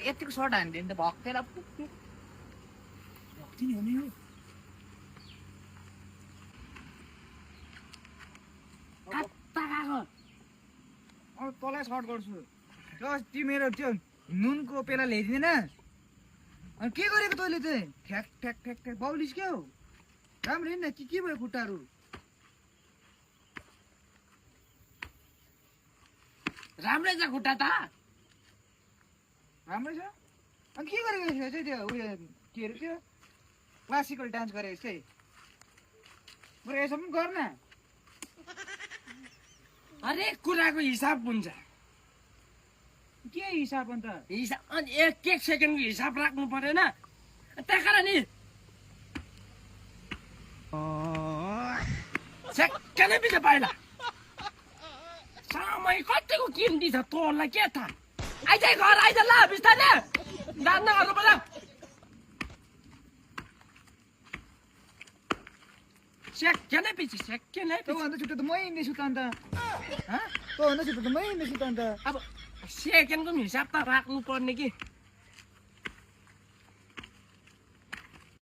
यतिको सर्ट हानिदियो नि त भक्तेलाई भक्ति नि हो नि अब तँलाई सर्ट गर्छु तिमीहरू त्यो नुनको पेला ल्याइदिँदैन अनि के गरेको तैँले चाहिँ ठ्याक ठ्याक ठ्याक ठ्याक बाउलिस क्या हो राम्रो होइन के भयो खुट्टाहरू राम्रै छ खुट्टा त राम्रै छ अनि के गरेको चाहिँ त्यो उयो के अरे त्यो क्लासिकल डान्स गरेको जस्तै बरु यसो पनि गर्न हरेक कुराको हिसाब हुन्छ के हिसाब अन्त हिसाब अनि एक सेकेन्डको हिसाब राख्नु परेन त्यही कारण नि सेकेन्डै पछि पाइला समय कतिको किम्ती छ तँलाई के थाहा आइज घर आइज ल बिस्तारै जान्न गर्नु पर्छ सेकेन्डै पछि सेकेन्डै तँभन्दा छिटो त मै हिँड्दैछु त अन्त तँभन्दा छिटो त मै हिँड्दैछु त अन्त अब सेकेन्डको पनि हिसाब त राख्नु पर्ने कि